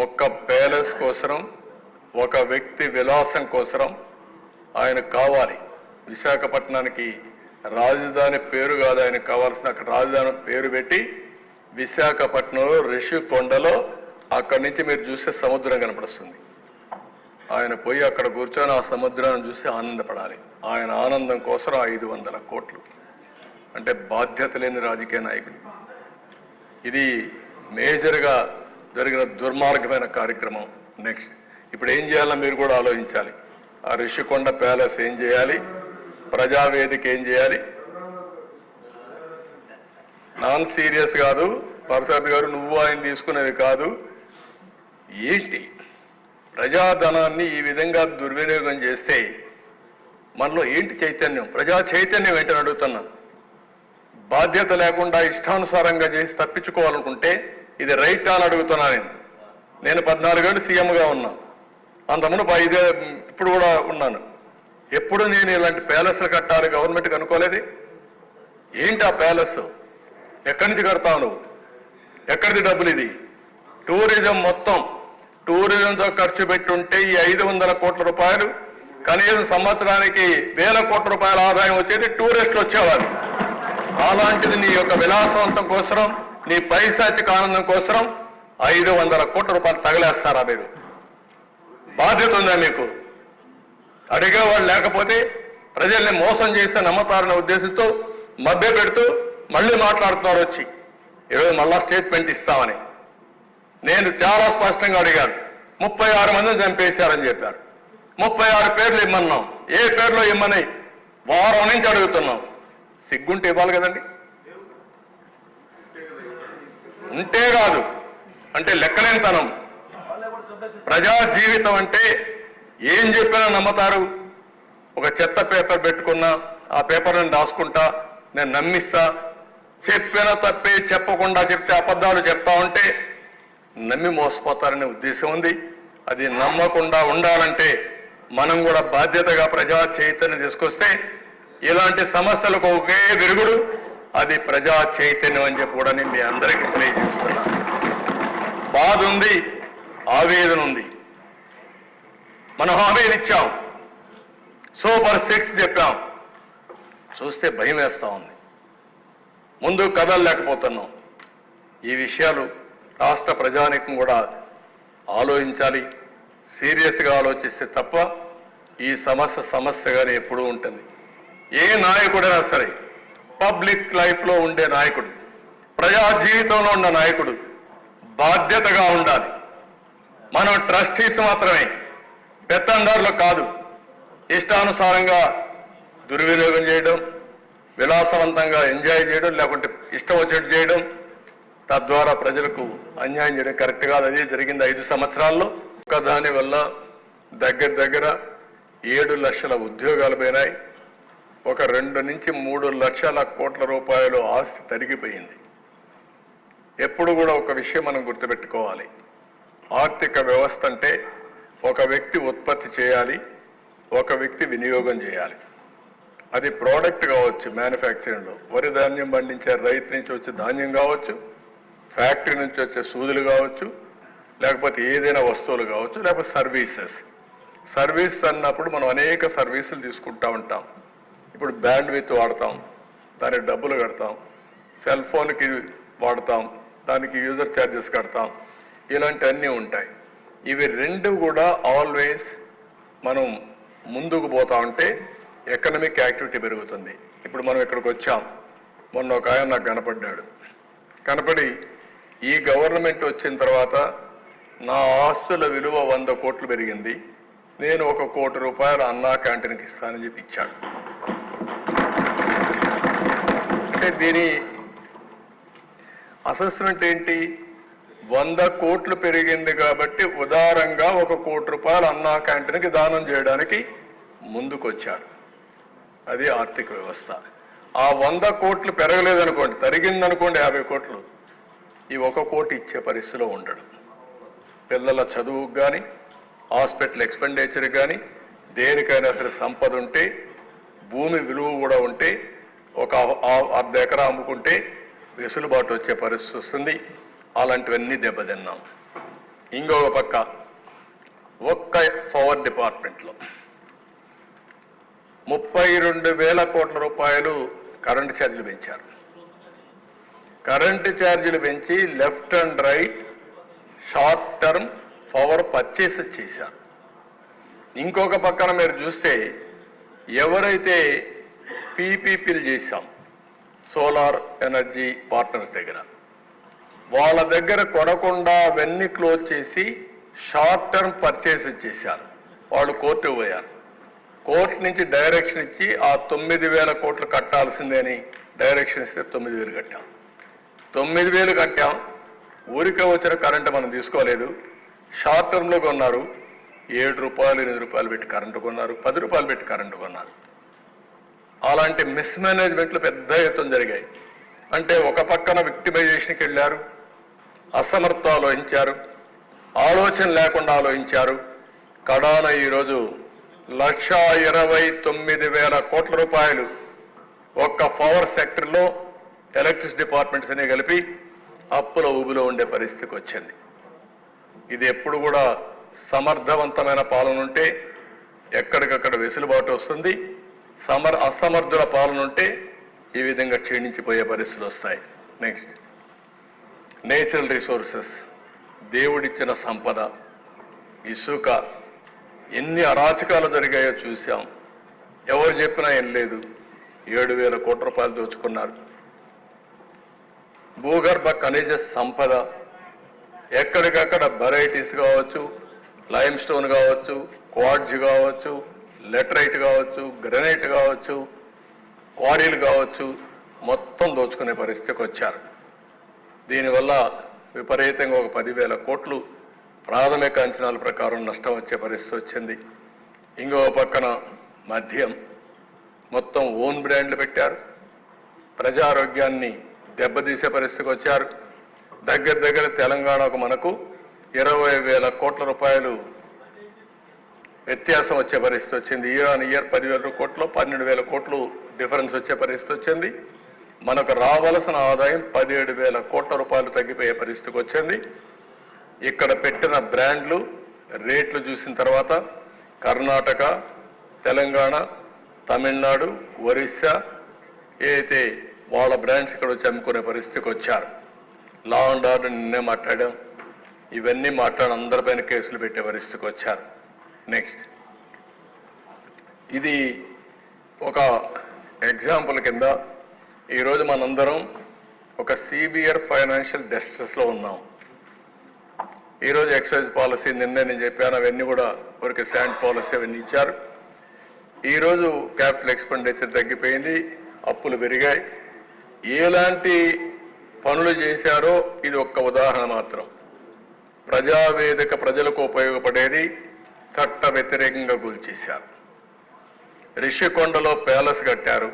ఒక్క ప్యాలెస్ కోసరం, ఒక వ్యక్తి విలాసం కోసరం ఆయన కావాలి. విశాఖపట్నానికి రాజధాని పేరు కాదు, ఆయనకు కావాల్సిన అక్కడ రాజధాని పేరు పెట్టి విశాఖపట్నంలో రిషికొండలో అక్కడి నుంచి మీరు చూసే సముద్రం కనపడుస్తుంది. ఆయన పోయి అక్కడ కూర్చొని ఆ సముద్రాన్ని చూసి ఆనందపడాలి. ఆయన ఆనందం కోసం 500 కోట్లు అంటే బాధ్యత లేని రాజకీయ నాయకుడు. ఇది మేజర్గా జరిగిన దుర్మార్గమైన కార్యక్రమం. నెక్స్ట్ ఇప్పుడు ఏం చేయాలో మీరు కూడా ఆలోచించాలి. ఆ రిషికొండ ప్యాలెస్ ఏం చేయాలి, ప్రజావేదిక ఏం చేయాలి. నాన్ సీరియస్ కాదు ప్రసాద్ గారు, నువ్వు ఆయన తీసుకునేది కాదు. ఏంటి ప్రజాధనాన్ని ఈ విధంగా దుర్వినియోగం చేస్తే మనలో ఏంటి చైతన్యం, ప్రజా చైతన్యం ఏంటని అడుగుతున్నా. బాధ్యత లేకుండా ఇష్టానుసారంగా చేసి తప్పించుకోవాలనుకుంటే ఇది రైట్ అని అడుగుతున్నా. నేను 14 ఏళ్ళు సీఎంగా ఉన్నా, అంతకుముందు ఇప్పుడు కూడా ఉన్నాను. ఎప్పుడు నేను ఇలాంటి ప్యాలెస్లు కట్టాలి గవర్నమెంట్కి అనుకోలేదు. ఏంటి ఆ ప్యాలెస్, ఎక్కడి నుంచి కడతావు నువ్వు, ఎక్కడిది డబ్బులు? ఇది టూరిజం, మొత్తం టూరిజంతో ఖర్చు పెట్టుంటే ఈ 500 కోట్ల రూపాయలు కనీసం సంవత్సరానికి 1000 కోట్ల రూపాయల ఆదాయం వచ్చేది, టూరిస్టులు వచ్చేవారు. అలాంటిది నీ యొక్క విలాసవంతం కోసరం, నీ పైశాచిక ఆనందం కోసరం 500 కోట్ల రూపాయలు తగలేస్తారా మీరు? బాధ్యత ఉందా మీకు? అడిగేవాళ్ళు లేకపోతే ప్రజల్ని మోసం చేస్తే నమ్మతారనే ఉద్దేశంతో మభ్య పెడుతూ మళ్ళీ మాట్లాడుతున్నారు వచ్చి ఈరోజు మళ్ళా స్టేట్మెంట్ ఇస్తామని. నేను చాలా స్పష్టంగా అడిగాను. 36 మందిని చంపేశారని చెప్పారు. 36 పేర్లు ఇమ్మన్నాం. ఏ పేర్లో ఇమ్మని వారం నుంచి అడుగుతున్నాం. సిగ్గుంటే ఇవ్వాలి కదండి. ఉంటే కాదు అంటే లెక్కలేనితనం. ప్రజా జీవితం అంటే ఏం చెప్పినా నమ్మతారు. ఒక చెత్త పేపర్ పెట్టుకున్నా ఆ పేపర్ని రాసుకుంటా, నేను నమ్మిస్తా. చెప్పిన తప్పే చెప్పకుండా చెప్తే అబద్ధాలు చెప్తా ఉంటే నమ్మి మోసపోతారనే ఉద్దేశం ఉంది. అది నమ్మకుండా ఉండాలంటే మనం కూడా బాధ్యతగా ప్రజా చైతన్యం తీసుకొస్తే ఇలాంటి సమస్యలకు ఒకే విరుగుడు, అది ప్రజా చైతన్యం అని చెప్పి కూడా నేను మీ అందరికీ తెలియజేస్తున్నా. బాధ ఉంది, ఆవేదన ఉంది. మనం హామీలు ఇచ్చాం, సూపర్ 6 చెప్పాం. చూస్తే భయం వేస్తా ఉంది. ముందు కదలలేకపోతున్నాం. ఈ విషయాలు రాష్ట్ర ప్రజానీకం కూడా ఆలోచించాలి. సీరియస్గా ఆలోచిస్తే తప్ప ఈ సమస్యగానే ఎప్పుడూ ఉంటుంది. ఏ నాయకుడైనా సరే, పబ్లిక్ లైఫ్లో ఉండే నాయకుడు, ప్రజా జీవితంలో ఉన్న నాయకుడు బాధ్యతగా ఉండాలి. మనం ట్రస్టీస్ మాత్రమే, పెత్తందారులు కాదు. ఇష్టానుసారంగా దుర్వినియోగం చేయడం, విలాసవంతంగా ఎంజాయ్ చేయడం, లేకుంటే ఇష్టం వచ్చేట్టు చేయడం, తద్వారా ప్రజలకు అన్యాయం చేయడం కరెక్ట్ కాదు. అదే జరిగింది 5 సంవత్సరాల్లో. దాని వల్ల దగ్గర 7 లక్షల ఉద్యోగాలు పోయినాయి. ఒక 2 నుంచి 3 లక్షల కోట్ల రూపాయలు ఆస్తి తరిగిపోయింది. ఎప్పుడు కూడా ఒక విషయం మనం గుర్తుపెట్టుకోవాలి. ఆర్థిక వ్యవస్థ అంటే ఒక వ్యక్తి ఉత్పత్తి చేయాలి, ఒక వ్యక్తి వినియోగం చేయాలి. అది ప్రోడక్ట్ కావచ్చు, మ్యానుఫ్యాక్చరింగ్లో వరి ధాన్యం పండించే రైతు నుంచి వచ్చే ధాన్యం కావచ్చు, ఫ్యాక్టరీ నుంచి వచ్చే సూదులు కావచ్చు, లేకపోతే ఏదైనా వస్తువులు కావచ్చు, లేకపోతే సర్వీస్ అన్నప్పుడు మనం అనేక సర్వీసులు తీసుకుంటూ ఉంటాం. ఇప్పుడు బ్యాండ్విడ్త్ వాడతాం, దానికి డబ్బులు కడతాం. సెల్ ఫోన్కి వాడతాం, దానికి యూజర్ ఛార్జెస్ కడతాం. ఇలాంటివన్నీ ఉంటాయి. ఇవి 2 కూడా ఆల్వేస్ మనం ముందుకు పోతా ఉంటే ఎకనామిక్ యాక్టివిటీ పెరుగుతుంది. ఇప్పుడు మనం ఇక్కడికి వచ్చాం. మొన్న ఒక ఆయన నాకు కనపడి ఈ గవర్నమెంట్ వచ్చిన తర్వాత నా ఆస్తుల విలువ 100 కోట్లు పెరిగింది, నేను 1 కోటి రూపాయలు అన్నా క్యాంటీన్కి ఇస్తానని చెప్పి ఇచ్చాడు. అంటే దీని అసెస్మెంట్ ఏంటి? 100 కోట్లు పెరిగింది కాబట్టి ఉదారంగా 1 కోటి రూపాయలు అన్నా క్యాంటీన్కి దానం చేయడానికి ముందుకొచ్చాడు. అది ఆర్థిక వ్యవస్థ. ఆ 100 కోట్లు పెరగలేదనుకోండి, తరిగిందనుకోండి 50 కోట్లు, ఈ 1 కోటి ఇచ్చే పరిస్థితిలో ఉండడు. పిల్లల చదువుకు కానీ, హాస్పిటల్ ఎక్స్పెండిచర్కి కానీ, దేనికైనా సరే సంపద ఉంటే, భూమి విలువ కూడా ఉంటే, ఒక 1/2 ఎకరా అమ్ముకుంటే వెసులుబాటు వచ్చే పరిస్థితి వస్తుంది. అలాంటివన్నీ దెబ్బతిన్నాం. ఇంకొక పక్క ఒక్క పవర్ డిపార్ట్మెంట్లో 32,000 కోట్ల రూపాయలు కరెంటు ఛార్జీలు పెంచారు. కరెంటు ఛార్జీలు పెంచి left and right short term power purchase చేశారు. ఇంకొక పక్కన మీరు చూస్తే ఎవరైతే పీపీపీలు చేశాం సోలార్ ఎనర్జీ పార్ట్నర్స్ దగ్గర, వాళ్ళ దగ్గర కొనకుండా అవన్నీ క్లోజ్ చేసి షార్ట్ టర్మ్ పర్చేస్ చేశారు. వాళ్ళు కోర్టు పోయారు. కోర్టు నుంచి డైరెక్షన్ ఇచ్చి ఆ 9,000 కోట్లు కట్టాల్సిందే అని డైరెక్షన్ ఇస్తే 9,000 కట్టాం. 9,000 కట్టాం. ఊరికే వచ్చిన కరెంటు మనం తీసుకోలేదు. షార్ట్ టర్మ్లో కొన్నారు. 7 రూపాయలు 8 రూపాయలు పెట్టి కరెంటు కొన్నారు. 10 రూపాయలు పెట్టి కరెంటు కొన్నారు. అలాంటి మిస్మేనేజ్మెంట్లు పెద్ద ఎత్తున జరిగాయి. అంటే ఒక పక్కన విక్టిమైజేషన్కి వెళ్ళారు, అసమర్థత ఆలోచించారు, ఆలోచన లేకుండా ఆలోచించారు. కడాన ఈరోజు 1,29,000 కోట్ల రూపాయలు ఒక్క పవర్ సెక్టర్లో ఎలక్ట్రిసిటీ డిపార్ట్మెంట్స్ అనే కలిపి అప్పుల ఊబిలో ఉండే పరిస్థితికి వచ్చింది. ఇది ఎప్పుడు కూడా సమర్థవంతమైన పాలన ఉంటే ఎక్కడికక్కడ వెసులుబాటు వస్తుంది. అసమర్థుల పాలన ఉంటే ఈ విధంగా క్షీణించిపోయే పరిస్థితులు వస్తాయి. నెక్స్ట్, నేచురల్ రిసోర్సెస్, దేవుడిచ్చిన సంపద, ఇసుక, ఎన్ని అరాచకాలు జరిగాయో చూసాం. ఎవరు చెప్పినా ఏం లేదు. 7,000 కోట్ల రూపాయలు దోచుకున్నారు. భూగర్భ ఖనిజ సంపద ఎక్కడికక్కడ వెరైటీస్ కావచ్చు, లైమ్ స్టోన్ కావచ్చు, క్వార్ట్జ్ కావచ్చు, లెటరైట్ కావచ్చు, గ్రనైట్ కావచ్చు, క్వారీలు కావచ్చు, మొత్తం దోచుకునే పరిస్థితికి వచ్చారు. దీనివల్ల విపరీతంగా ఒక 10,000 కోట్లు ప్రాథమిక అంచనాల ప్రకారం నష్టం వచ్చే పరిస్థితి వచ్చింది. ఇంకో పక్కన మద్యం మొత్తం ఓన్ బ్రాండ్లు పెట్టారు. ప్రజారోగ్యాన్ని దెబ్బతీసే పరిస్థితికి వచ్చారు. దగ్గర తెలంగాణకు మనకు 20,000 కోట్ల రూపాయలు వ్యత్యాసం వచ్చే పరిస్థితి వచ్చింది. ఇయర్ ఆన్ ఇయర్ 10,000 కోట్లు 12,000 కోట్లు డిఫరెన్స్ వచ్చే పరిస్థితి వచ్చింది. మనకు రావాల్సిన ఆదాయం 17,000 కోట్ల రూపాయలు తగ్గిపోయే పరిస్థితికి వచ్చింది. ఇక్కడ పెట్టిన బ్రాండ్లు రేట్లు చూసిన తర్వాత కర్ణాటక, తెలంగాణ, తమిళనాడు, ఒరిస్సా ఏదైతే వాళ్ళ బ్రాండ్స్ ఇక్కడ వచ్చి అమ్ముకునే పరిస్థితికి వచ్చారు. లా అండ్ ఆర్డర్ నిన్నే మాట్లాడాం. ఇవన్నీ మాట్లాడి అందరిపైన కేసులు పెట్టే పరిస్థితికి వచ్చారు. నెక్స్ట్, ఇది ఒక ఎగ్జాంపుల్ కింద ఈరోజు మనందరం ఒక సివియర్ ఫైనాన్షియల్ డిస్ట్రెస్లో ఉన్నాం. ఈరోజు ఎక్సైజ్ పాలసీ నిన్నే నేను చెప్పాను, అవన్నీ కూడా ఊరికి శాండ్ పాలసీ అవన్నీ ఇచ్చారు. ఈరోజు క్యాపిటల్ ఎక్స్పెండిచర్ తగ్గిపోయింది, అప్పులు పెరిగాయి. ఎలాంటి పనులు చేశారో ఇది ఒక్క ఉదాహరణ మాత్రం. ప్రజావేదిక ప్రజలకు ఉపయోగపడేది చట్ట వ్యతిరేకంగా కూల్చేశారు. రిషికొండలో ప్యాలెస్ కట్టారు,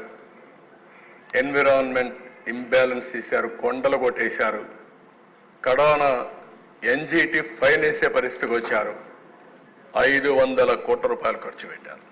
ఎన్విరాన్మెంట్ ఇంబ్యాలెన్స్ చేశారు, కొండలు కొట్టేశారు. కడాన ఎన్జిటి ఫైన్ వేసే పరిస్థితికి వచ్చారు. 500 కోట్ల రూపాయలు ఖర్చు పెట్టారు.